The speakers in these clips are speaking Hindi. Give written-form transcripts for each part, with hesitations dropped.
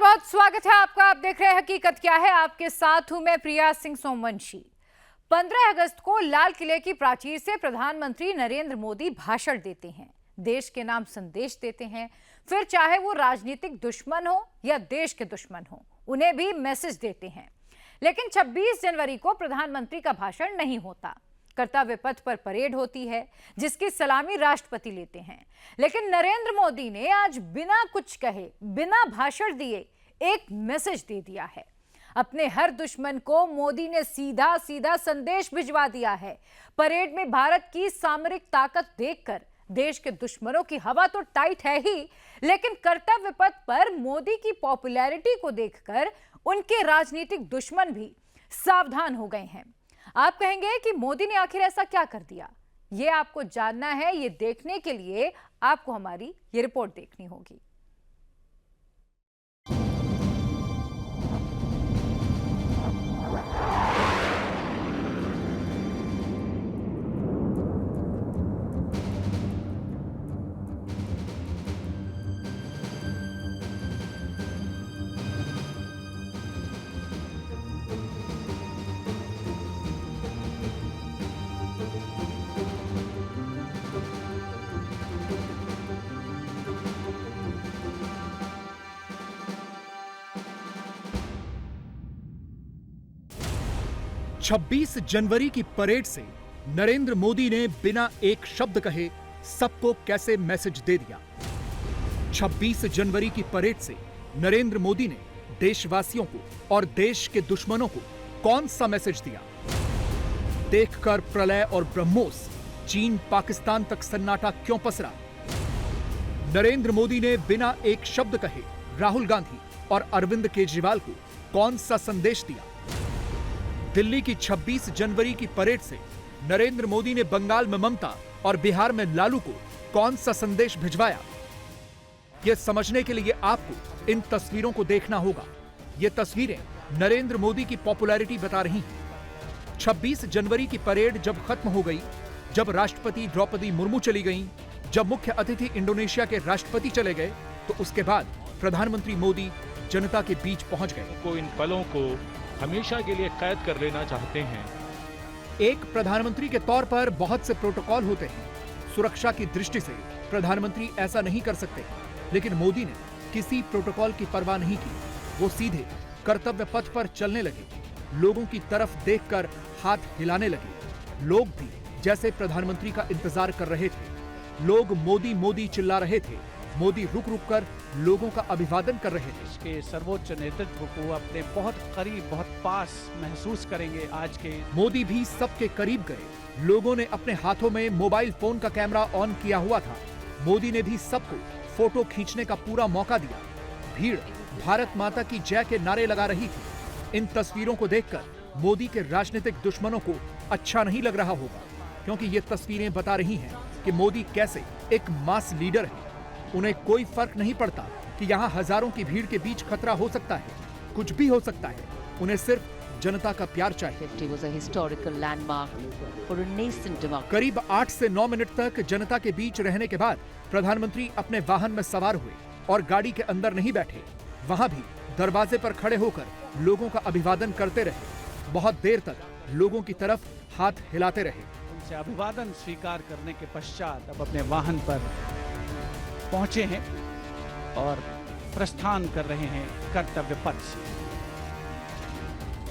बहुत स्वागत है आपका। आप देख रहे हैं हकीकत क्या है। आपके साथ हूं मैं प्रिया सिंह सोमवंशी। 15 अगस्त को लाल किले की प्राचीर से प्रधानमंत्री नरेंद्र मोदी भाषण देते हैं, देश के नाम संदेश देते हैं। फिर चाहे वो राजनीतिक दुश्मन हो या देश के दुश्मन हो, उन्हें भी मैसेज देते हैं। लेकिन 26 जनवरी को प्रधानमंत्री का भाषण नहीं होता। कर्तव्य पथ पर परेड होती है जिसकी सलामी राष्ट्रपति लेते हैं। लेकिन नरेंद्र मोदी ने आज बिना कुछ कहे, बिना भाषण दिए एक मैसेज दे दिया है। अपने हर दुश्मन को मोदी ने सीधा सीधा संदेश भिजवा दिया है। परेड में भारत की सामरिक ताकत देखकर देश के दुश्मनों की हवा तो टाइट है ही, लेकिन कर्तव्य पथ पर मोदी की पॉपुलैरिटी को देखकर उनके राजनीतिक दुश्मन भी सावधान हो गए हैं। आप कहेंगे कि मोदी ने आखिर ऐसा क्या कर दिया? ये आपको जानना है। ये देखने के लिए आपको हमारी ये रिपोर्ट देखनी होगी। छब्बीस जनवरी की परेड से नरेंद्र मोदी ने बिना एक शब्द कहे सबको कैसे मैसेज दे दिया। 26 जनवरी की परेड से नरेंद्र मोदी ने देशवासियों को और देश के दुश्मनों को कौन सा मैसेज दिया? देखकर प्रलय और ब्रह्मोस चीन पाकिस्तान तक सन्नाटा क्यों पसरा? नरेंद्र मोदी ने बिना एक शब्द कहे राहुल गांधी और अरविंद केजरीवाल को कौन सा संदेश दिया? दिल्ली की 26 जनवरी की परेड से नरेंद्र मोदी ने बंगाल में ममता और बिहार में लालू को कौन सा संदेश भिजवाया? यह समझने के लिए आपको इन तस्वीरों को देखना होगा। ये तस्वीरें नरेंद्र मोदी की पॉपुलैरिटी बता रही हैं। 26 जनवरी की परेड जब खत्म हो गई, जब राष्ट्रपति द्रौपदी मुर्मू चली गईं, जब मुख्य अतिथि इंडोनेशिया के राष्ट्रपति चले गए, तो उसके बाद प्रधानमंत्री मोदी जनता के बीच पहुंच गए। इन पलों को हमेशा के लिए कैद कर लेना चाहते हैं। एक प्रधानमंत्री के तौर पर बहुत से प्रोटोकॉल होते हैं। सुरक्षा की दृष्टि से प्रधानमंत्री ऐसा नहीं कर सकते, लेकिन मोदी ने किसी प्रोटोकॉल की परवाह नहीं की। वो सीधे कर्तव्य पथ पर चलने लगे, लोगों की तरफ देखकर हाथ हिलाने लगे। लोग भी जैसे प्रधानमंत्री का इंतजार कर रहे थे। लोग मोदी मोदी चिल्ला रहे थे। मोदी रुक रुक कर लोगों का अभिवादन कर रहे थे। इसके सर्वोच्च नेतृत्व को अपने बहुत करीब, बहुत पास महसूस करेंगे आज के। मोदी भी सबके करीब गए। लोगों ने अपने हाथों में मोबाइल फोन का कैमरा ऑन किया हुआ था। मोदी ने भी सबको फोटो खींचने का पूरा मौका दिया। भीड़ भारत माता की जय के नारे लगा रही थी। इन तस्वीरों को देखकर मोदी के राजनीतिक दुश्मनों को अच्छा नहीं लग रहा होगा, क्योंकि ये तस्वीरें बता रही हैं कि मोदी कैसे एक मास लीडर है। उन्हें कोई फर्क नहीं पड़ता कि यहाँ हजारों की भीड़ के बीच खतरा हो सकता है, कुछ भी हो सकता है। उन्हें सिर्फ जनता का प्यार चाहिए। करीब 8 से 9 मिनट तक जनता के बीच रहने के बाद प्रधानमंत्री अपने वाहन में सवार हुए और गाड़ी के अंदर नहीं बैठे। वहां भी दरवाजे पर खड़े होकर लोगों का अभिवादन करते रहे। बहुत देर तक लोगों की तरफ हाथ हिलाते रहे। उनसे अभिवादन स्वीकार करने के पश्चात अब अपने वाहन पर पहुंचे हैं और प्रस्थान कर रहे हैं कर्तव्य पथ से।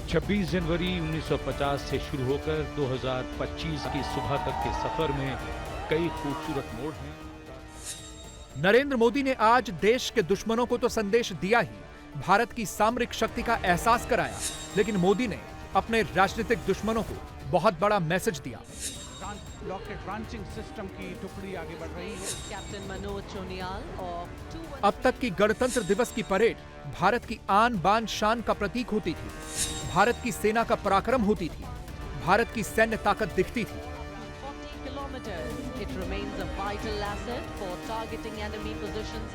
26 जनवरी 1950 से शुरू होकर 2025 की सुबह तक के सफर में कई खूबसूरत मोड़ हैं। नरेंद्र मोदी ने आज देश के दुश्मनों को तो संदेश दिया ही, भारत की सामरिक शक्ति का एहसास कराया, लेकिन मोदी ने अपने राजनीतिक दुश्मनों को बहुत बड़ा मैसेज दिया। रॉकेट लॉन्चिंग सिस्टम की टुकड़ी आगे बढ़ रही है। कैप्टन मनोज चोनियाल और अब तक की गणतंत्र दिवस की परेड भारत की आन बान शान का प्रतीक होती थी। भारत की सेना का पराक्रम होती थी। भारत की सैन्य ताकत दिखती थी। 40 kilometers, it remains a vital asset for targeting enemy positions.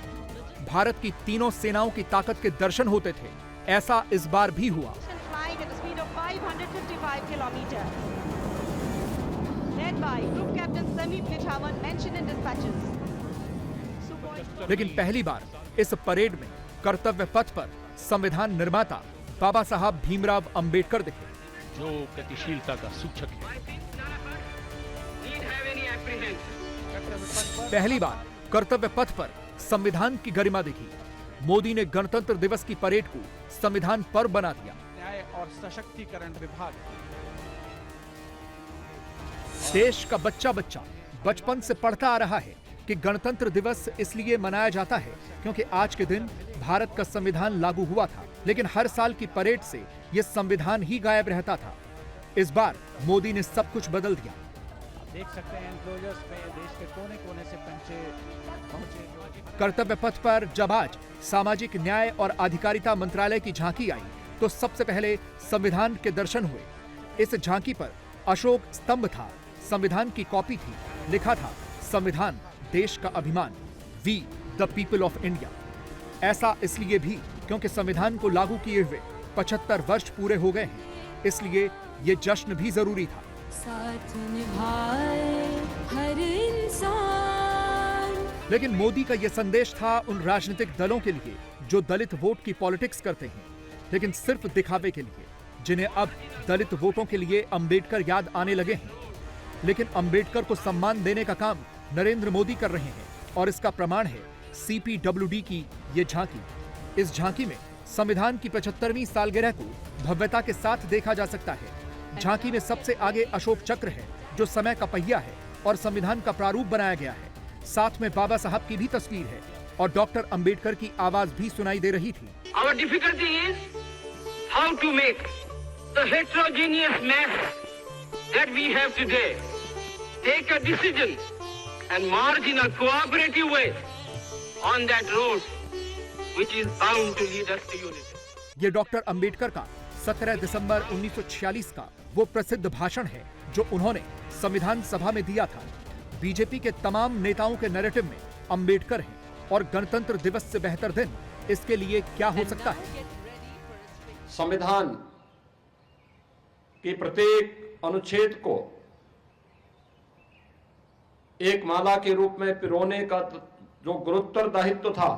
Bharat की तीनों सेनाओं की ताकत के दर्शन होते थे। ऐसा इस बार भी हुआ। Flying at a speed of 555 kilometers. Led by Group Captain Samit Lichawan, mentioned in dispatches. लेकिन पहली बार इस परेड में कर्तव्य पथ पर संविधान निर्माता बाबा साहब भीमराव अंबेडकर दिखे, जो गतिशीलता का सूचक है। पहली बार कर्तव्य पथ पर संविधान की गरिमा दिखी। मोदी ने गणतंत्र दिवस की परेड को संविधान पर्व बना दिया। न्याय और सशक्तिकरण विभाग देश का बच्चा बच्चा बचपन से पढ़ता आ रहा है कि गणतंत्र दिवस इसलिए मनाया जाता है क्योंकि आज के दिन भारत का संविधान लागू हुआ था, लेकिन हर साल की परेड से यह संविधान ही गायब रहता था। इस बार मोदी ने सब कुछ बदल दिया। आप देख सकते हैं एनक्लोजर्स में देश के कोने कोने से पहुंचे कर्तव्य पथ पर जब आज सामाजिक न्याय और अधिकारिता मंत्रालय की झांकी आई तो सबसे पहले संविधान के दर्शन हुए। इस झांकी पर अशोक स्तंभ था, संविधान की कॉपी थी, लिखा था संविधान देश का अभिमान, we the people of India. ऐसा इसलिए भी क्योंकि संविधान को लागू किए हुए 75 वर्ष पूरे हो गए हैं, इसलिए ये जश्न भी जरूरी था। साथ निभाए हर इंसान। लेकिन मोदी का यह संदेश था उन राजनीतिक दलों के लिए जो दलित वोट की पॉलिटिक्स करते हैं, लेकिन सिर्फ दिखावे के लिए, जिन्हें अब दलित वोटों के लिए अंबेडकर याद आने लगे हैं। लेकिन अंबेडकर को सम्मान देने का काम नरेंद्र मोदी कर रहे हैं और इसका प्रमाण है CPWD की ये झांकी। इस झांकी में संविधान की 75वीं सालगिरह को भव्यता के साथ देखा जा सकता है। झांकी में सबसे आगे अशोक चक्र है जो समय का पहिया है और संविधान का प्रारूप बनाया गया है। साथ में बाबा साहब की भी तस्वीर है और डॉक्टर अंबेडकर की आवाज भी सुनाई दे रही थी। Our difficulty is how to make the heterogeneous mass that we have today take a decision and march in a cooperative way on that road which is bound to lead us to unity. ये डॉक्टर अंबेडकर का 17 दिसंबर 1946 का वो प्रसिद्ध भाषण है जो उन्होंने संविधान सभा में दिया था। बीजेपी के तमाम नेताओं के नैरेटिव में अंबेडकर है और गणतंत्र दिवस से बेहतर दिन इसके लिए क्या हो सकता है। संविधान के प्रत्येक अनुच्छेद को एक माला के रूप में पिरोने का जो गुरुतर दायित्व था,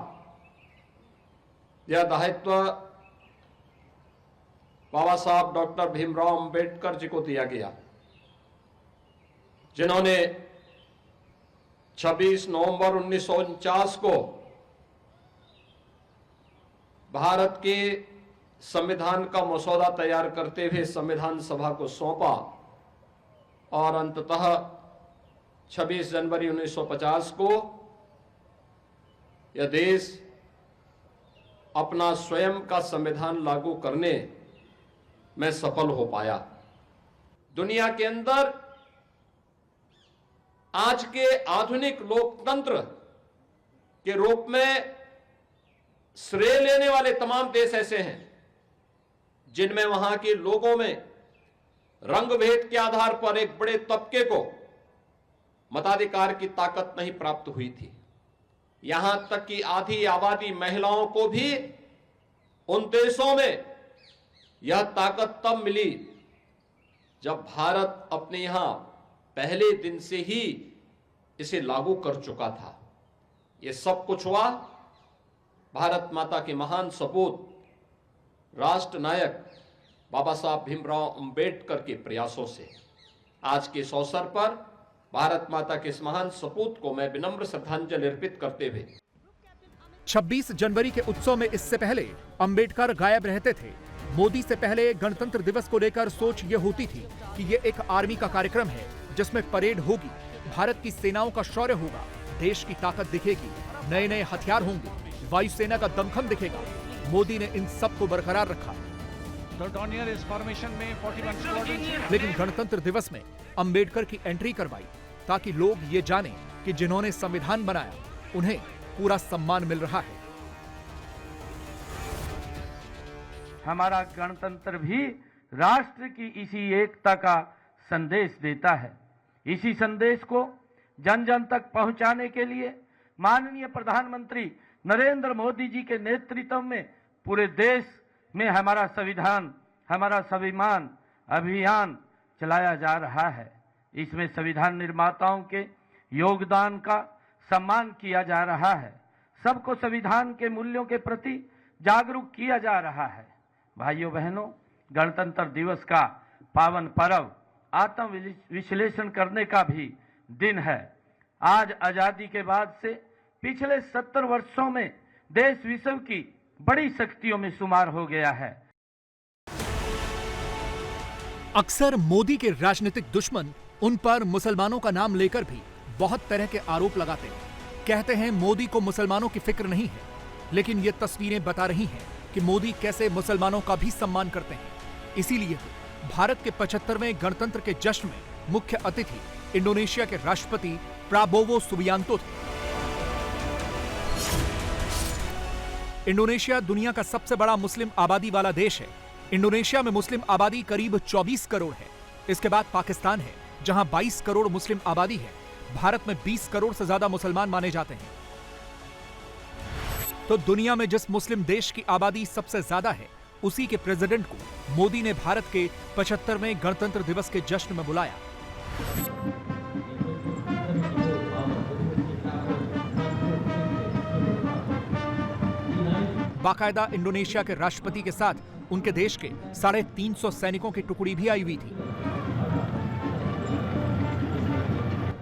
यह दायित्व बाबा साहब डॉक्टर भीमराव अंबेडकर जी को दिया गया, जिन्होंने 26 नवंबर 1949 को भारत के संविधान का मसौदा तैयार करते हुए संविधान सभा को सौंपा और अंततः 26 जनवरी 1950 को यह देश अपना स्वयं का संविधान लागू करने में सफल हो पाया। दुनिया के अंदर आज के आधुनिक लोकतंत्र के रूप में श्रेय लेने वाले तमाम देश ऐसे हैं जिनमें वहां के लोगों में रंग भेद के आधार पर एक बड़े तबके को मताधिकार की ताकत नहीं प्राप्त हुई थी। यहां तक कि आधी आबादी महिलाओं को भी उन देशों में यह ताकत तब मिली जब भारत अपने यहां पहले दिन से ही इसे लागू कर चुका था। यह सब कुछ हुआ भारत माता के महान सपूत राष्ट्र नायक बाबा साहब भीमराव अंबेडकर के प्रयासों से। आज के इस अवसर पर भारत माता के इस महान सपूत को मैं विनम्र श्रद्धांजलि अर्पित करते हुए 26 जनवरी के उत्सव में इससे पहले अंबेडकर गायब रहते थे। मोदी से पहले गणतंत्र दिवस को लेकर सोच ये होती थी कि ये एक आर्मी का कार्यक्रम है जिसमें परेड होगी, भारत की सेनाओं का शौर्य होगा, देश की ताकत दिखेगी, नए नए हथियार होंगे, वायुसेना का दमखम दिखेगा। मोदी ने इन सब को बरकरार रखा। लेकिन गणतंत्र दिवस में अंबेडकर की एंट्री करवाई ताकि लोग ये जानें कि जिन्होंने संविधान बनाया उन्हें पूरा सम्मान मिल रहा है। हमारा गणतंत्र भी राष्ट्र की इसी एकता का संदेश देता है। इसी संदेश को जन जन तक पहुंचाने के लिए माननीय प्रधानमंत्री नरेंद्र मोदी जी के नेतृत्व में पूरे देश में हमारा संविधान, हमारा स्वाभिमान अभियान चलाया जा रहा है। इसमें संविधान निर्माताओं के योगदान का सम्मान किया जा रहा है। सबको संविधान के मूल्यों के प्रति जागरूक किया जा रहा है। भाइयों बहनों, गणतंत्र दिवस का पावन पर्व आत्म विश्लेषण करने का भी दिन है। आज आजादी के बाद से पिछले 70 वर्षों में देश विश्व की बड़ी शक्तियों में शुमार हो गया है। अक्सर मोदी के राजनीतिक दुश्मन उन पर मुसलमानों का नाम लेकर भी बहुत तरह के आरोप लगाते हैं। कहते हैं मोदी को मुसलमानों की फिक्र नहीं है, लेकिन ये तस्वीरें बता रही हैं कि मोदी कैसे मुसलमानों का भी सम्मान करते हैं। इसीलिए भारत के 75वें गणतंत्र के जश्न में मुख्य अतिथि इंडोनेशिया के राष्ट्रपति प्राबोवो सुबियांतो थे। इंडोनेशिया दुनिया का सबसे बड़ा मुस्लिम आबादी वाला देश है। इंडोनेशिया में मुस्लिम आबादी करीब 24 करोड़ है। इसके बाद पाकिस्तान है, जहां 22 करोड़ मुस्लिम आबादी है। भारत में 20 करोड़ से ज्यादा मुसलमान माने जाते हैं। तो दुनिया में जिस मुस्लिम देश की आबादी सबसे ज्यादा है, उसी के प्रेसिडेंट को मोदी ने भारत के 75वें गणतंत्र दिवस के जश्न में बुलाया। बाकायदा इंडोनेशिया के राष्ट्रपति के साथ उनके देश के 350 सैनिकों की टुकड़ी भी आई हुई थी।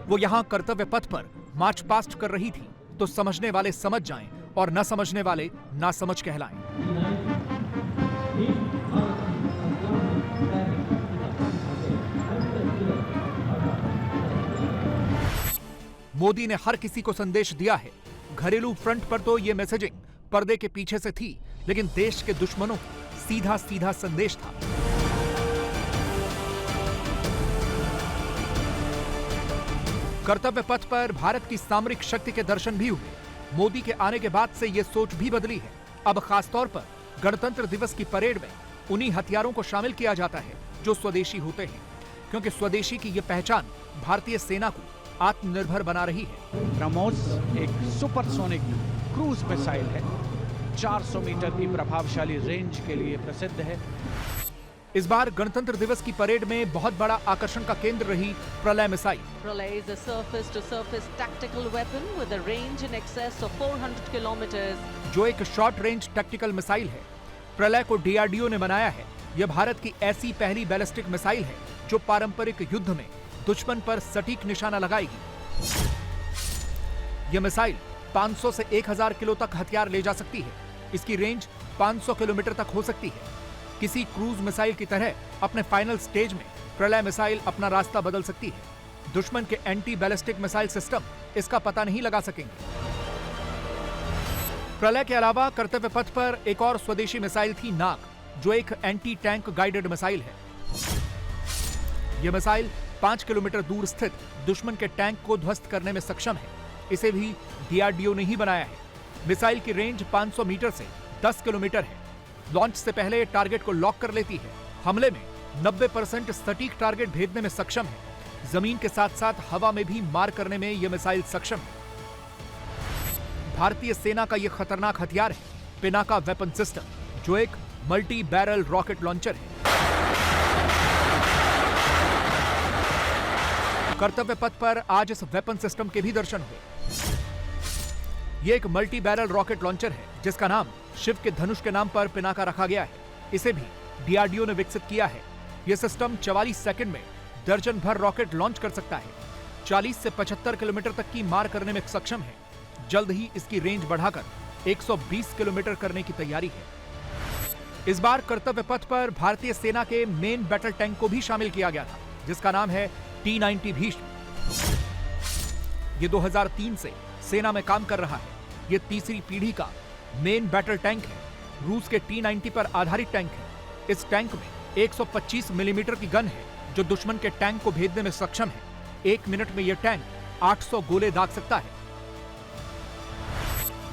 वो यहां कर्तव्य पथ पर मार्च पास्ट कर रही थी, तो समझने वाले समझ जाएं और न समझने वाले ना समझ कहलाएं। मोदी ने हर किसी को संदेश दिया है। घरेलू फ्रंट पर तो ये मैसेजिंग पर्दे के पीछे से थी, लेकिन देश के दुश्मनों को सीधा सीधा संदेश था। कर्तव्य पथ पर भारत की सामरिक शक्ति के दर्शन भी हुए। मोदी के आने के बाद से यह सोच भी बदली है। अब खासतौर पर गणतंत्र दिवस की परेड में उन्हीं हथियारों को शामिल किया जाता है जो स्वदेशी होते हैं, क्योंकि स्वदेशी की यह पहचान भारतीय सेना को आत्मनिर्भर बना रही है। ब्रह्मोस एक सुपरसोनिक क्रूज मिसाइल है, 400 मीटर की प्रभावशाली रेंज के लिए प्रसिद्ध है। इस बार गणतंत्र दिवस की परेड में बहुत बड़ा आकर्षण का केंद्र रही प्रलय missile. Pralay is a surface-to-surface tactical weapon with a range in excess of 400 kilometers. जो एक शॉर्ट रेंज टैक्टिकल मिसाइल है। प्रलय को डीआरडीओ ने बनाया है। यह भारत की ऐसी पहली बैलिस्टिक मिसाइल है जो पारंपरिक युद्ध में दुश्मन पर सटीक निशाना लगाएगी। यह मिसाइल 500 से 1000 किलो तक हथियार ले जा सकती है। इसकी रेंज 500 किलोमीटर तक हो सकती है। किसी क्रूज मिसाइल की तरह अपने फाइनल स्टेज में प्रलय मिसाइल अपना रास्ता बदल सकती है। दुश्मन के एंटी बैलिस्टिक मिसाइल सिस्टम इसका पता नहीं लगा सकेंगे। प्रलय के अलावा कर्तव्य पथ पर एक और स्वदेशी मिसाइल थी नाग, जो एक एंटी टैंक गाइडेड मिसाइल है। यह मिसाइल 5 किलोमीटर दूर स्थित दुश्मन के टैंक को ध्वस्त करने में सक्षम है। इसे भी डीआरडीओ ने ही बनाया है। मिसाइल की रेंज 500 मीटर से 10 किलोमीटर है। लॉन्च से पहले टारगेट को लॉक कर लेती है। हमले में 90% सटीक टारगेट भेदने में सक्षम है। जमीन के साथ साथ हवा में भी मार करने में यह मिसाइल सक्षम है। भारतीय सेना का यह खतरनाक हथियार है पिनाका वेपन सिस्टम, जो एक मल्टी बैरल रॉकेट लॉन्चर है। कर्तव्य पथ पर आज इस वेपन सिस्टम के भी दर्शन हुए। यह एक मल्टी बैरल रॉकेट लॉन्चर है जिसका नाम शिव के धनुष के नाम पर पिनाका रखा गया है। इसे भी डीआरडीओ ने विकसित किया है। यह सिस्टम 44 सेकंड में दर्जन भर रॉकेट लॉन्च कर सकता है। 40 से 75 किलोमीटर तक की मार करने में सक्षम है। जल्द ही इसकी रेंज बढ़ाकर 120 किलोमीटर करने की तैयारी है। इस बार कर्तव्य पथ पर भारतीय सेना के मेन बैटल टैंक को भी शामिल किया गया था, जिसका नाम है T-90 भीष्म। ये 2003 से सेना में काम कर रहा है। ये तीसरी पीढ़ी का मेन बैटल टैंक है। रूस के T-90 पर आधारित टैंक है। इस टैंक में 125 मिलीमीटर की गन है जो दुश्मन के टैंक को भेदने में सक्षम है। 1 मिनट में यह टैंक 800 गोले दाग सकता है।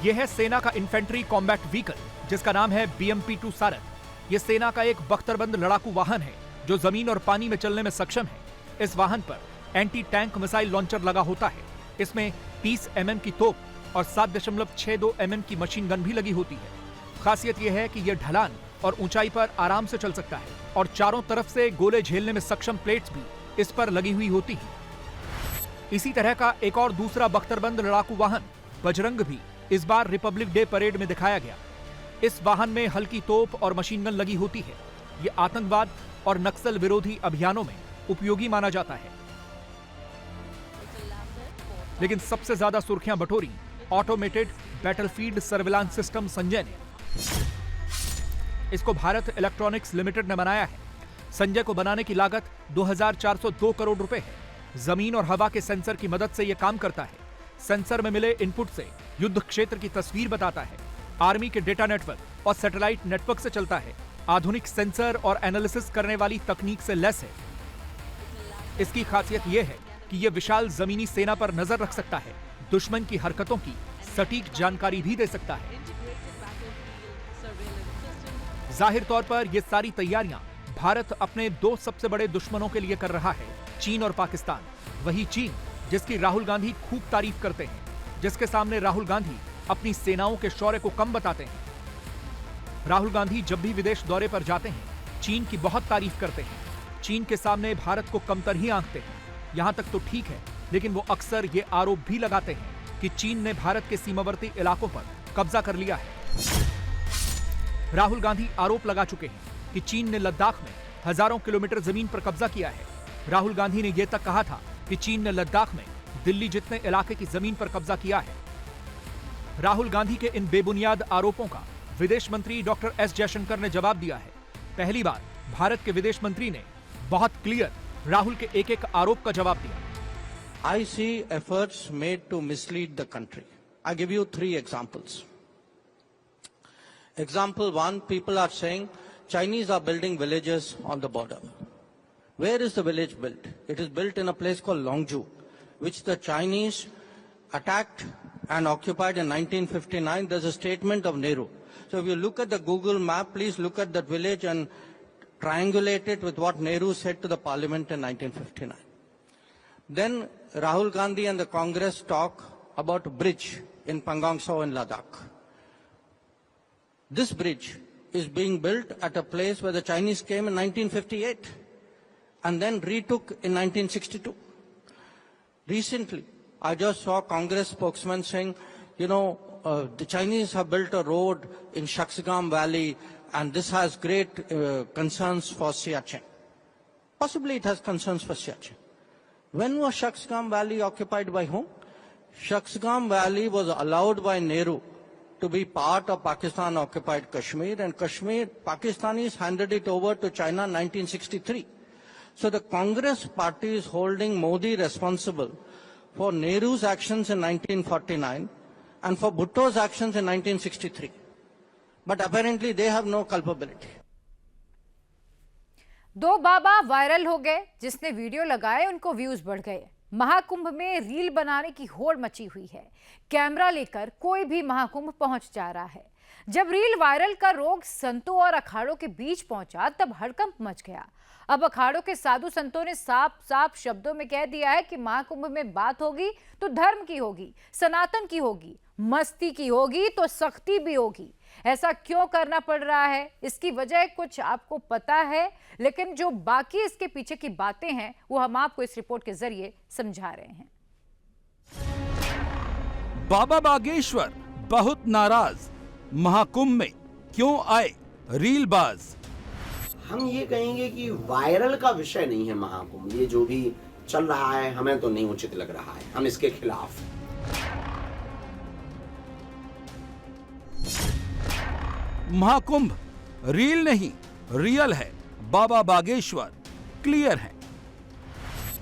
यह है सेना का इन्फेंट्री कॉम्बैट व्हीकल, जिसका नाम है BMP-2 सारथ। यह सेना का एक बख्तरबंद लड़ाकू वाहन है जो जमीन और पानी में चलने में सक्षम है। इस वाहन पर एंटी टैंक मिसाइल लॉन्चर लगा होता है। इसमें 30 mm की तोप और 7.62 mm की मशीन गन भी लगी होती है। खासियत यह है कि यह ढलान और ऊंचाई पर आराम से चल सकता है और चारों तरफ से गोले झेलने में सक्षम प्लेट्स भी इस पर लगी हुई होती हैं। इसी तरह का एक और दूसरा बख्तरबंद लड़ाकू वाहन बजरंग भी इस बार रिपब्लिक डे परेड में दिखाया गया। इस वाहन में हल्की तोप और मशीन गन लगी होती है। ये आतंकवाद और नक्सल विरोधी अभियानों में उपयोगी माना जाता है। लेकिन सबसे ज्यादा सुर्खियां बटोरी automated battlefield surveillance system Sanjay ने। इसको भारत इलेक्ट्रॉनिक्स लिमिटेड ने बनाया है। संजय को बनाने की लागत 2402 करोड़ रुपए है। जमीन और हवा के सेंसर की मदद से यह काम करता है। सेंसर में मिले इनपुट से युद्ध क्षेत्र की तस्वीर बताता है। आर्मी के डेटा नेटवर्क और सैटेलाइट नेटवर्क से चलता है। आधुनिक सेंसर और एनालिसिस करने वाली तकनीक से लैस है। इसकी खासियत यह है कि यह विशाल जमीनी सेना पर नजर रख सकता है। दुश्मन की हरकतों की सटीक जानकारी भी दे सकता है। जाहिर तौर पर यह सारी तैयारियां भारत अपने दो सबसे बड़े दुश्मनों के लिए कर रहा है, चीन और पाकिस्तान। वही चीन जिसकी राहुल गांधी खूब तारीफ करते हैं, जिसके सामने राहुल गांधी अपनी सेनाओं के शौर्य को कम बताते हैं। राहुल गांधी जब भी विदेश दौरे पर जाते हैं चीन की बहुत तारीफ करते हैं। चीन के सामने भारत को कमतर ही आंकते हैं। यहां तक तो ठीक है, लेकिन वो अक्सर ये आरोप भी लगाते हैं कि चीन ने भारत के सीमावर्ती इलाकों पर कब्जा कर लिया है। राहुल गांधी आरोप लगा चुके हैं कि चीन ने लद्दाख में हजारों किलोमीटर जमीन पर कब्जा किया है। राहुल गांधी ने यह तक कहा था कि चीन ने लद्दाख में दिल्ली जितने इलाके की जमीन पर कब्जा किया है। राहुल गांधी के इन बेबुनियाद आरोपों का विदेश मंत्री डॉक्टर एस जयशंकर ने जवाब दिया है। पहली बार भारत के विदेश मंत्री ने बहुत क्लियर राहुल के एक एक आरोप का जवाब दिया। I see efforts made to mislead the country. I give you 3 examples. Example 1, people are saying Chinese are building villages on the border. Where is the village built? It is built in a place called Longju, which the Chinese attacked and occupied in 1959. There's a statement of Nehru. So if you look at the Google map, please look at that village and triangulate it with what Nehru said to the parliament in 1959. Then Rahul Gandhi and the Congress talk about a bridge in Pangong Tso in Ladakh. This bridge is being built at a place where the Chinese came in 1958 and then retook in 1962. Recently, I just saw Congress spokesman saying, the Chinese have built a road in Shaksgam Valley and this has great concerns for Siachen. Possibly it has concerns for Siachen. When was Shaksgam Valley occupied by whom? Shaksgam Valley was allowed by Nehru to be part of Pakistan occupied Kashmir, and Pakistanis handed it over to China in 1963. So the Congress party is holding Modi responsible for Nehru's actions in 1949 and for Bhutto's actions in 1963. But apparently they have no culpability. दो बाबा वायरल हो गए, जिसने वीडियो लगाए उनको व्यूज बढ़ गए। महाकुंभ में रील बनाने की होड़ मची हुई है। कैमरा लेकर कोई भी महाकुंभ पहुंच जा रहा है। जब रील वायरल का रोग संतों और अखाड़ों के बीच पहुंचा तब हड़कंप मच गया। अब अखाड़ों के साधु संतों ने साफ साफ शब्दों में कह दिया है कि महाकुंभ में बात होगी तो धर्म की होगी, सनातन की होगी, मस्ती की होगी तो सख्ती भी होगी। ऐसा क्यों करना पड़ रहा है, इसकी वजह कुछ आपको पता है, लेकिन जो बाकी इसके पीछे की बातें हैं वो हम आपको इस रिपोर्ट के जरिए समझा रहे हैं। बाबा बागेश्वर बहुत नाराज, महाकुंभ में क्यों आए रीलबाज। हम ये कहेंगे कि वायरल का विषय नहीं है महाकुंभ। ये जो भी चल रहा है हमें तो नहीं उचित लग रहा है, हम इसके खिलाफ। महाकुंभ रील नहीं रियल है, बाबा बागेश्वर क्लियर है।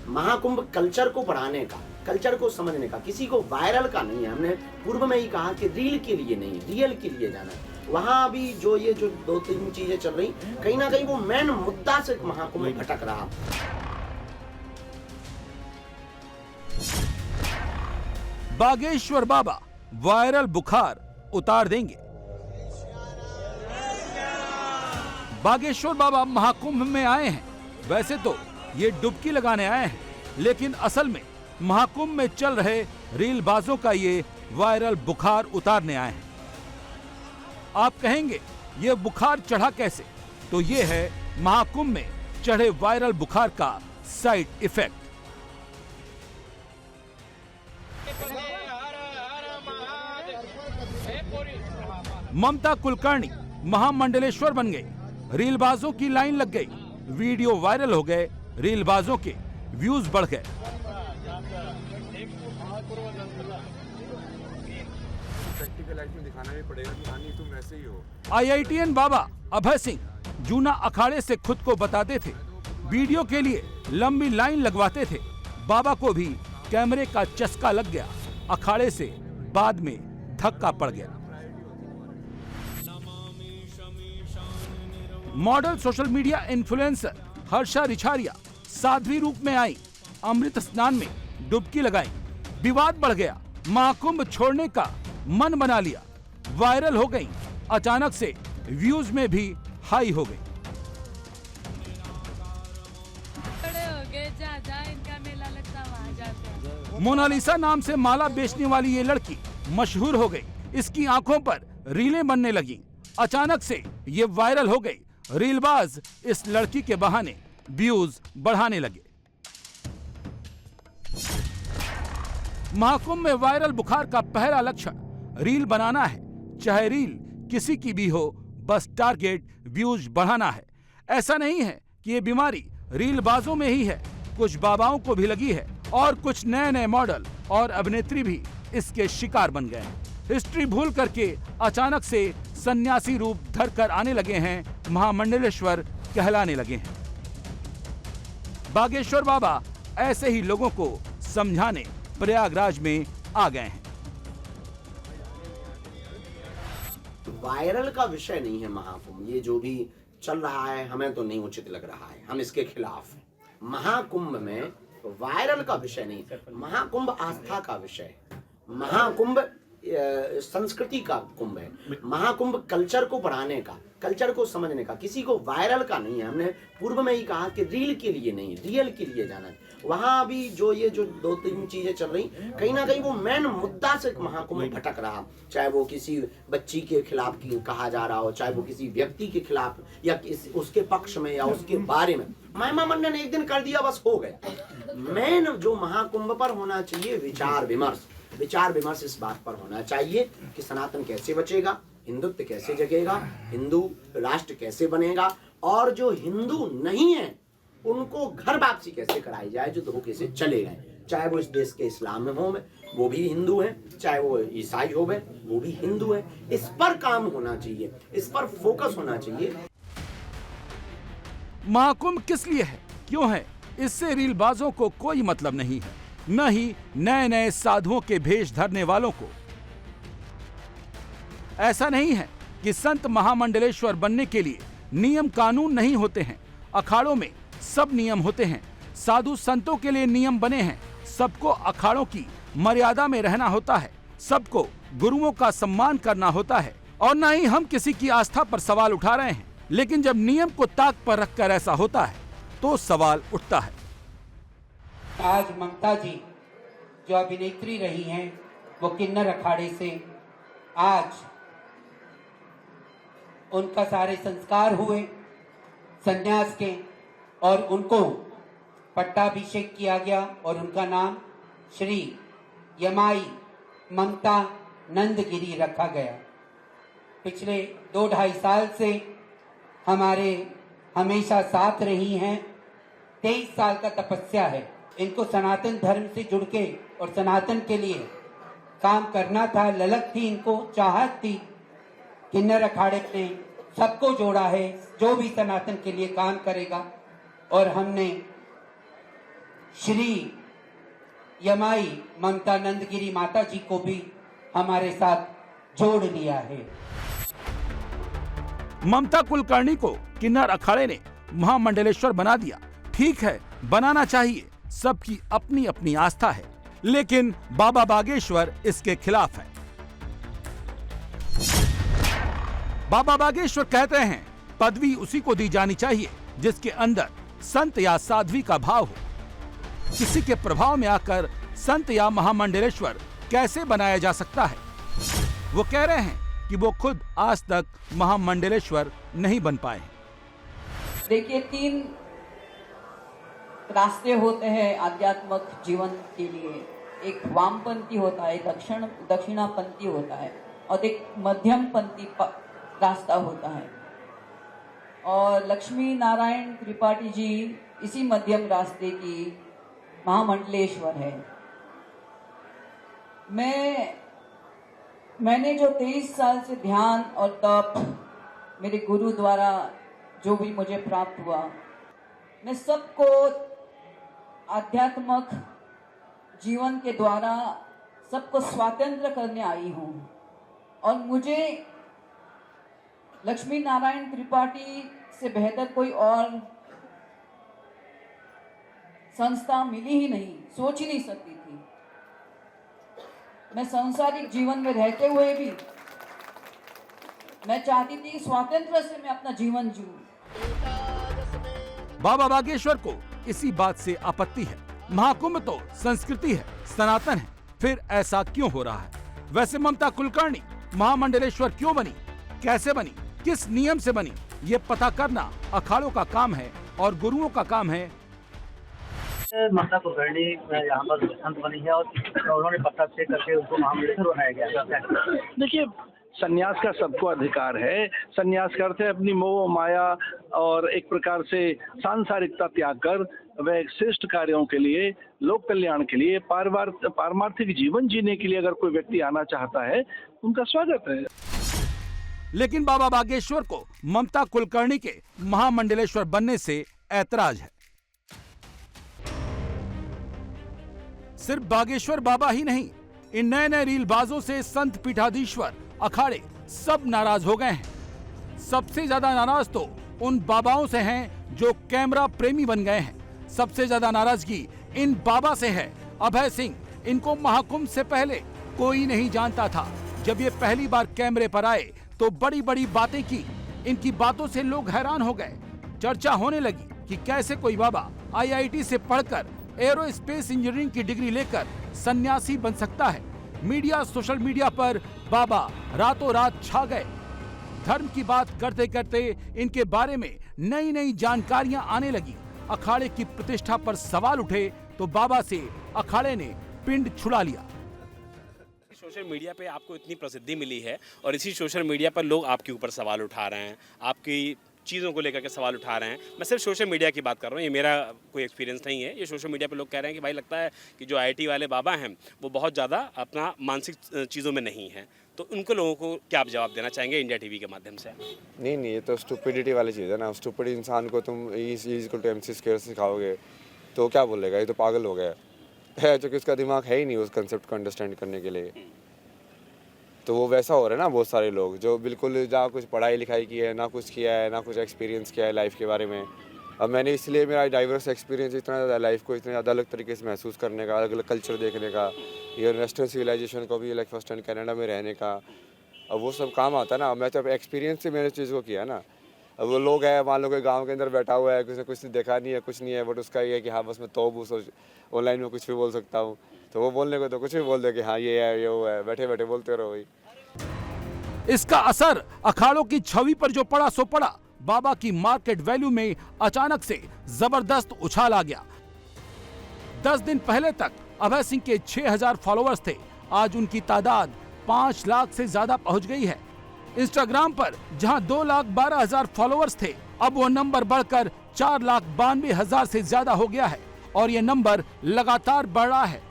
महाकुंभ कल्चर को बढ़ाने का, कल्चर को समझने का, किसी को वायरल का नहीं है। हमने पूर्व में ही कहा कि रील के लिए नहीं, रियल के लिए जाना है। वहां भी जो 2-3 चीजें चल रही, कहीं ना कहीं वो मेन मुद्दा से महाकुंभ भटक रहा। बागेश्वर बाबा वायरल बुखार उतार देंगे। बागेश्वर बाबा महाकुंभ में आए हैं। वैसे तो ये डुबकी लगाने आए हैं, लेकिन असल में महाकुंभ में चल रहे रीलबाजों का ये वायरल बुखार उतारने आए हैं। आप कहेंगे ये बुखार चढ़ा कैसे? तो ये है महाकुंभ में चढ़े वायरल बुखार का साइड इफेक्ट। ममता कुलकर्णी महामंडलेश्वर बन गई, रीलबाजों की लाइन लग गई, वीडियो वायरल हो गए, रीलबाजों के व्यूज बढ़ गए। प्रैक्टिकल लाइफ में दिखाना भी पड़ेगा कि हाँ नहीं तुम वैसे ही हो। IITN बाबा अभय सिंह जूना अखाड़े से खुद को बताते थे, वीडियो के लिए लंबी लाइन लगवाते थे। बाबा को भी कैमरे का चस्का लग गया, अखाड़े से बाद में धक्का पड़ गया। Model social media influencer Harsha Richharia Sadhvi रूप में आई, अमृत स्नान में डुबकी लगाई, विवाद बढ़ गया, महाकुंभ छोड़ने का मन बना लिया, वायरल हो गई, अचानक से व्यूज में भी हाई हो गई। मोनालिसा नाम से माला बेचने वाली ये लड़की मशहूर हो गई, इसकी आंखों पर रीलें बनने लगी, अचानक से ये वायरल हो गई। रीलबाज इस लड़की के बहाने व्यूज बढ़ाने लगे। महाकुंभ में वायरल बुखार का पहला लक्षण रील बनाना है, चाहे रील किसी की भी हो, बस टारगेट व्यूज बढ़ाना है। ऐसा नहीं है कि ये बीमारी रीलबाजों में ही है, कुछ बाबाओं को भी लगी है और कुछ नए नए मॉडल और अभिनेत्री भी इसके शिकार बन गए हैं। हिस्ट्री भूल करके अचानक से सन्यासी रूप धरकर आने लगे हैं, महामंडलेश्वर कहलाने लगे हैं। बागेश्वर बाबा ऐसे ही लोगों को समझाने प्रयागराज में आ गए हैं। वायरल का विषय नहीं है महाकुंभ, ये जो भी चल रहा है हमें तो नहीं उचित लग रहा है, हम इसके खिलाफ हैं। महाकुंभ में वायरल का विषय नहीं, महाकुंभ आस्था का विषय है, महाकुंभ संस्कृति का कुंभ है, महाकुंभ कल्चर को बढ़ाने का, कल्चर को समझने का, किसी को वायरल का नहीं है। हमने पूर्व में ही कहा कि रील के लिए नहीं, रियल के लिए जाना है। वहां अभी जो ये जो 2-3 चीजें चल रही, कहीं ना कहीं वो मेन मुद्दा से महाकुंभ भटक रहा, चाहे वो किसी बच्ची के खिलाफ कहा जा रहा हो, चाहे वो किसी व्यक्ति के खिलाफ या उसके पक्ष में या उसके बारे में। महिमा मंडन ने एक दिन कर दिया, बस हो गया। मेन जो महाकुंभ पर होना चाहिए विचार विमर्श इस बात पर होना चाहिए कि सनातन कैसे बचेगा, हिंदुत्व कैसे जगेगा, हिंदू राष्ट्र कैसे बनेगा, और जो हिंदू नहीं है उनको घर वापसी कैसे कराई जाए जो धोखे से चले गए, चाहे वो इस देश के इस्लाम में हो वो भी हिंदू हैं, चाहे वो ईसाई हो वो भी हिंदू हैं। इस पर काम होना चाहिए, इस पर फोकस होना चाहिए। महाकुंभ किस लिए है, क्यों है, इससे रीलबाजों को कोई मतलब नहीं है, न ही नए नए साधुओं के भेष धरने वालों को। ऐसा नहीं है कि संत महामंडलेश्वर बनने के लिए नियम कानून नहीं होते हैं, अखाड़ों में सब नियम होते हैं। साधु संतों के लिए नियम बने हैं, सबको अखाड़ों की मर्यादा में रहना होता है, सबको गुरुओं का सम्मान करना होता है, और न ही हम किसी की आस्था पर सवाल उठा रहे हैं। लेकिन जब नियम को ताक पर रखकर ऐसा होता है तो सवाल उठता है। आज ममता जी जो अभिनेत्री रही हैं, वो किन्नर अखाड़े से आज उनका सारे संस्कार हुए संन्यास के, और उनको पट्टाभिषेक किया गया और उनका नाम श्री यमाई ममता नंदगिरी रखा गया। पिछले 2-2.5 साल से हमारे हमेशा साथ रही हैं, 23 साल का तपस्या है। इनको सनातन धर्म से जुड़ के और सनातन के लिए काम करना था, ललक थी इनको, चाहत थी। किन्नर अखाड़े ने सबको जोड़ा है, जो भी सनातन के लिए काम करेगा, और हमने श्री यमाई ममता नंदगिरी माता जी को भी हमारे साथ जोड़ लिया है। ममता कुलकर्णी को किन्नर अखाड़े ने महामंडलेश्वर बना दिया। ठीक है, बनाना चाहिए, सबकी अपनी अपनी आस्था है, लेकिन बाबा बागेश्वर इसके खिलाफ है। बाबा बागेश्वर कहते हैं पदवी उसी को दी जानी चाहिए जिसके अंदर संत या साध्वी का भाव हो। किसी के प्रभाव में आकर संत या महामंडलेश्वर कैसे बनाया जा सकता है? वो कह रहे हैं कि वो खुद आज तक महामंडलेश्वर नहीं बन पाए। देखिए, 3 रास्ते होते हैं आध्यात्मिक जीवन के लिए। एक वामपंथी होता है, दक्षिणापंथी होता है, और एक मध्यमपंथी रास्ता होता है, और लक्ष्मी नारायण त्रिपाठी जी इसी मध्यम रास्ते की महामंडलेश्वर है। मैंने जो 23 साल से ध्यान और तप मेरे गुरु द्वारा जो भी मुझे प्राप्त हुआ, मैं सबको आध्यात्मिक जीवन के द्वारा सबको स्वतंत्र करने आई हूँ, और मुझे लक्ष्मी नारायण त्रिपाठी से बेहतर कोई और संस्था मिली ही नहीं, सोच ही नहीं सकती थी। मैं सांसारिक जीवन में रहते हुए भी मैं चाहती थी स्वतंत्र से मैं अपना जीवन जीऊं। बाबा बागेश्वर को इसी बात से आपत्ति है। महाकुंभ तो संस्कृति है, सनातन है, फिर ऐसा क्यों हो रहा है? वैसे ममता कुलकर्णी महामंडलेश्वर क्यों बनी, कैसे बनी, किस नियम से बनी, ये पता करना अखाड़ों का काम है और गुरुओं का काम है। ममता कुलकर्णी यहाँ पर संत बनी है और उन्होंने पत्ता से करके उसको महामंडलेश्वर बनाया गया। देखिए, संन्यास का सबको अधिकार है। संन्यास करते अपनी मोह माया और एक प्रकार से सांसारिकता त्याग कर वह एक श्रेष्ठ कार्यों के लिए, लोक कल्याण के लिए, पारमार्थिक जीवन जीने के लिए अगर कोई व्यक्ति आना चाहता है, उनका स्वागत है। लेकिन बाबा बागेश्वर को ममता कुलकर्णी के महामंडलेश्वर बनने से ऐतराज है। सिर्फ बागेश्वर बाबा ही नहीं, इन नए नए रीलबाजों से संत पीठाधीश्वर अखाड़े सब नाराज हो गए हैं। सबसे ज्यादा नाराज तो उन बाबाओं से हैं जो कैमरा प्रेमी बन गए हैं। सबसे ज्यादा नाराजगी इन बाबा से है। अभय सिंह, इनको महाकुंभ से पहले कोई नहीं जानता था। जब ये पहली बार कैमरे पर आए तो बड़ी बड़ी बातें की। इनकी बातों से लोग हैरान हो गए। चर्चा होने लगी कि कैसे कोई बाबा IIT से पढ़कर एरोस्पेस इंजीनियरिंग की डिग्री लेकर सन्यासी बन सकता है। मीडिया, सोशल मीडिया पर बाबा रातों रात छा गए। धर्म की बात करते करते इनके बारे में नई नई जानकारियां आने लगी। अखाड़े की प्रतिष्ठा पर सवाल उठे तो बाबा से अखाड़े ने पिंड छुड़ा लिया। सोशल मीडिया पे आपको इतनी प्रसिद्धि मिली है और इसी सोशल मीडिया पर लोग आपके ऊपर सवाल उठा रहे हैं, आपकी चीज़ों को लेकर के सवाल उठा रहे हैं। मैं सिर्फ सोशल मीडिया की बात कर रहा हूँ, ये मेरा कोई एक्सपीरियंस नहीं है। ये सोशल मीडिया पे लोग कह रहे हैं कि भाई लगता है कि जो IIT वाले बाबा हैं वो बहुत ज़्यादा अपना मानसिक चीज़ों में नहीं है। तो उनको लोगों को क्या आप जवाब देना चाहेंगे इंडिया TV के माध्यम से? नहीं, ये तो स्टूपिडिटी वाली चीज़ है ना। स्टूपिड इंसान को तुम E=MC² सिखाओगे तो क्या बोलेगा, ये तो पागल हो गया है, क्योंकि उसका दिमाग है ही नहीं उस कंसेप्ट को अंडरस्टैंड करने के लिए। तो वो वैसा हो रहा है ना, बहुत सारे लोग जो बिल्कुल ना कुछ पढ़ाई लिखाई की है, ना कुछ किया है, ना कुछ एक्सपीरियंस किया है लाइफ के बारे में। अब मैंने इसलिए मेरा डाइवर्स एक्सपीरियंस इतना ज़्यादा, लाइफ को इतने ज़्यादा अलग तरीके से महसूस करने का, अलग अलग कल्चर देखने का, ये वेस्टर्न सिविलाइजेशन को भी, लाइक फर्स्ट टाइम कनाडा में रहने का, अब वो सब काम आता है ना। मैं तो एक्सपीरियंस से मैंने चीज़ को किया ना। अब वो लोग है, मान लो कोई गाँव के अंदर बैठा हुआ है, किसी कुछ देखा नहीं है, कुछ नहीं है, बट उसका ये है कि हाँ बस मैं तो ऑनलाइन में कुछ भी बोल सकता हूँ, तो वो बोलने को तो कुछ भी बोल दे कि हाँ ये है, ये वो है, बैठे बैठे बोलते रहो वही। इसका असर अखाड़ों की छवि पर जो पड़ा सो पड़ा। बाबा की मार्केट वैल्यू में अचानक से जबरदस्त उछाल आ गया। 10 दिन पहले तक अभय सिंह के 6000 फॉलोअर्स थे, आज उनकी तादाद 5 लाख से ज्यादा पहुंच गई है। इंस्टाग्राम पर जहां 2,12,000 फॉलोअर्स थे, अब वो नंबर बढ़कर 4,92,000 से ज्यादा हो गया है और ये नंबर लगातार बढ़ रहा है।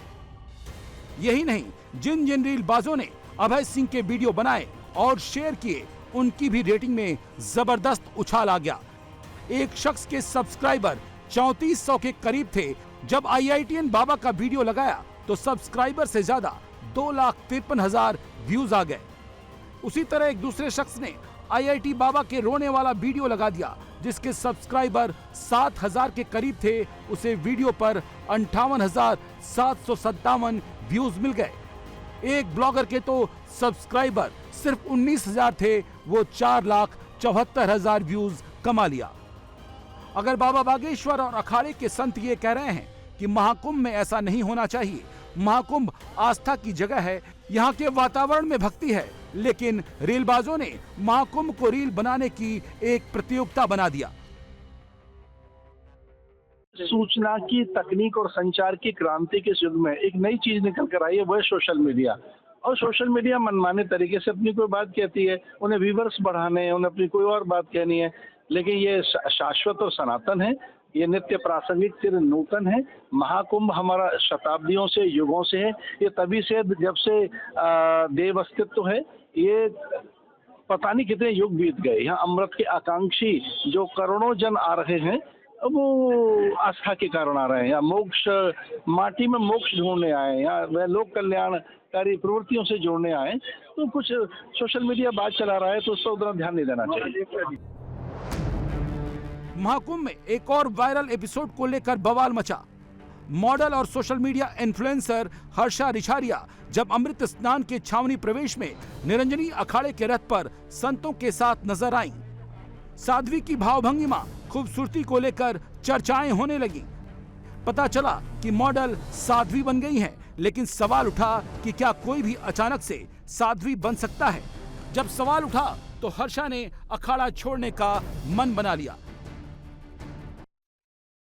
यही नहीं, जिन जिन रीलबाजों ने अभय सिंह के वीडियो बनाए और शेयर किए, उनकी भी रेटिंग में जबरदस्त उछाल आ गया। एक शख्स के सब्सक्राइबर 3400 के करीब थे। जब IITN बाबा का वीडियो लगाया तो सब्सक्राइबर से ज्यादा 2,53,000 व्यूज आ गए। उसी तरह एक दूसरे शख्स ने IIT बाबा के रोने वाला वीडियो लगा दिया, जिसके सब्सक्राइबर 7,000 के करीब थे। उसे वीडियो पर 58,757 व्यूज मिल गए। एक ब्लॉगर के तो सब्सक्राइबर सिर्फ 19,000 थे, वो 4,74,000 व्यूज कमा लिया। अगर बाबा बागेश्वर और अखाड़े के संत ये कह रहे हैं कि महाकुंभ में ऐसा नहीं होना चाहिए, महाकुंभ आस्था की जगह है, यहाँ के वातावरण में भक्ति है, लेकिन रीलबाजों ने महाकुंभ को रील बनाने की एक प्रतियोगिता बना दिया। सूचना की तकनीक और संचार की क्रांति के युग में एक नई चीज निकल कर आई है, वो है सोशल मीडिया। और सोशल मीडिया मनमाने तरीके से अपनी कोई बात कहती है, उन्हें व्यूअर्स बढ़ाने हैं, उन्हें अपनी कोई और बात कहनी है, लेकिन ये शाश्वत और सनातन है, ये नित्य प्रासंगिक चिर नूतन है। महाकुंभ हमारा शताब्दियों से, युगों से है, ये तभी से जब से देव अस्तित्व है, ये पता नहीं कितने युग बीत गए। यहाँ अमृत के आकांक्षी जो करोड़ों जन आ रहे हैं, वो आस्था के कारण आ रहे हैं, या मोक्ष, माटी में मोक्ष ढूंढने आए हैं, या वह लोक कल्याणकारी प्रवृत्तियों से जोड़ने आए। तो कुछ सोशल मीडिया बात चला रहा है तो उस पर उतना ध्यान नहीं देना चाहिए। महाकुंभ में एक और वायरल एपिसोड को लेकर बवाल मचा। मॉडल और social media influencer Harsha Richharia जब अमृत स्नान के छावनी प्रवेश में निरंजनी अखाड़े के रथ पर संतों के साथ नजर आईं। साध्वी की भावभंगिमा, खूबसूरती को लेकर चर्चाएं होने लगी। पता चला कि मॉडल साध्वी बन गई हैं, लेकिन सवाल उठा कि क्या कोई भी अचानक से साध्वी बन सकता है। जब सवाल उठा तो हर्षा ने अखाड़ा छोड़ने का मन बना लिया।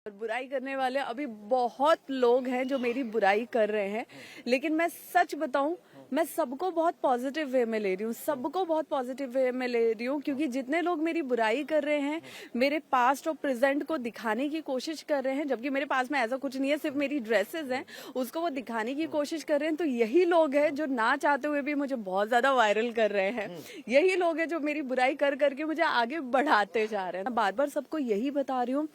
बुराई करने वाले अभी बहुत लोग हैं जो मेरी बुराई कर रहे हैं, लेकिन मैं सच बताऊं, मैं सबको बहुत पॉजिटिव वे में ले रही हूँ, सबको बहुत पॉजिटिव वे में ले रही हूँ, क्योंकि जितने लोग मेरी बुराई कर रहे हैं, मेरे पास्ट और प्रेजेंट को दिखाने की कोशिश कर रहे हैं, जबकि मेरे पास में ऐसा कुछ नहीं है, सिर्फ मेरी ड्रेसेस हैं, उसको वो दिखाने की कोशिश कर रहे हैं। तो यही लोग हैं जो ना चाहते हुए भी मुझे बहुत ज्यादा वायरल कर रहे हैं। यही लोग हैं जो मेरी बुराई कर करके मुझे आगे बढ़ाते जा रहे हैं। मैं बार बार सबको यही बता रही हूँ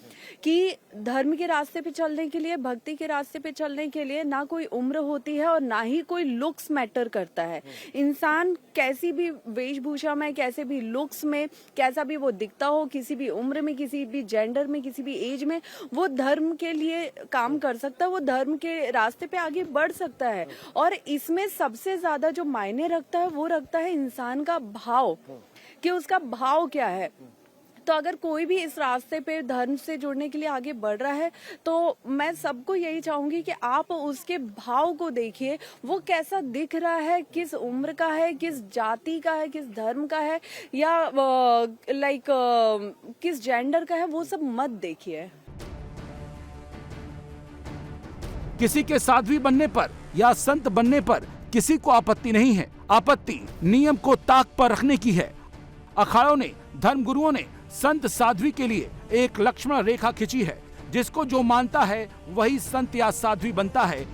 कि धर्म के रास्ते पे चलने के लिए, भक्ति के रास्ते पे चलने के लिए ना कोई उम्र होती है और ना ही कोई लुक्स मैटर करता है। इंसान कैसी भी वेशभूषा में, कैसे भी लुक्स में, कैसा भी वो दिखता हो, किसी भी उम्र में, किसी भी जेंडर में, किसी भी एज में, वो धर्म के लिए काम कर सकता है, वो धर्म के रास्ते पे आगे बढ़ सकता है। और इसमें सबसे ज्यादा जो मायने रखता है वो रखता है इंसान का भाव, कि उसका भाव क्या है। तो अगर कोई भी इस रास्ते पे धर्म से जुड़ने के लिए आगे बढ़ रहा है, तो मैं सबको यही चाहूंगी कि आप उसके भाव को देखिए, वो कैसा दिख रहा है, किस उम्र का है, किस जाति का है, किस धर्म का है, या किस जेंडर का है, वो सब मत देखिए। किसी के साध्वी बनने पर या संत बनने पर किसी को आपत्ति नहीं है। आपत्ति नियम को ताक पर रखने की है। अखाड़ों ने, धर्म गुरुओं ने संत साध्वी के लिए एक लक्ष्मण रेखा खींची है। जिसको जो मानता है वही संत या साध्वी बनता है।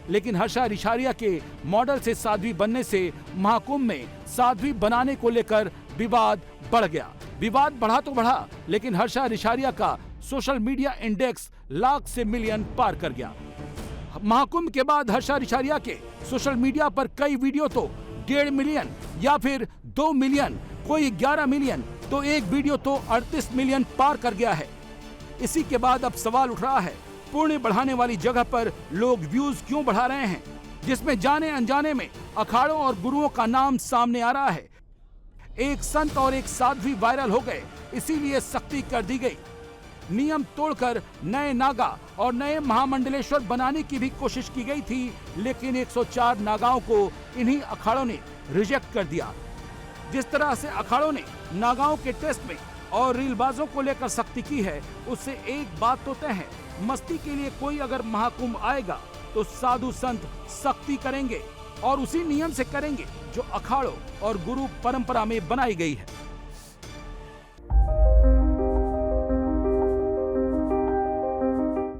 लेकिन हर्षा रिछारिया के मॉडल से साध्वी बनने से महाकुंभ में साध्वी बनाने को लेकर विवाद बढ़ गया। विवाद बढ़ा तो बढ़ा, लेकिन हर्षा रिछारिया का सोशल मीडिया इंडेक्स लाख से मिलियन पार कर गया। महाकुंभ के बाद हर्षा रिछारिया के सोशल मीडिया पर कई वीडियो तो 1.5 मिलियन या फिर 2 मिलियन, कोई 11 मिलियन, तो एक वीडियो तो 38 मिलियन पार कर गया है। इसी के बाद अब सवाल उठ रहा है, पुण्य बढ़ाने वाली जगह पर लोग व्यूज क्यों बढ़ा रहे हैं, जिसमें जाने अनजाने में अखाड़ों और गुरुओं का नाम सामने आ रहा है। एक संत और एक साध्वी वायरल हो गए, इसीलिए सख्ती कर दी गई। नियम तोड़कर नए नागा और नए महामंडलेश्वर बनाने की भी कोशिश की गई थी, लेकिन 104 नागाओं को इन्हीं अखाड़ों ने रिजेक्ट कर दिया। जिस तरह से अखाड़ों ने नागाओं के टेस्ट में और रीलबाजों को लेकर सख्ती की है, उससे एक बात तो तय है, मस्ती के लिए कोई अगर महाकुंभ आएगा तो साधु संत सख्ती करेंगे और उसी नियम से करेंगे जो अखाड़ों और गुरु परंपरा में बनाई गई है।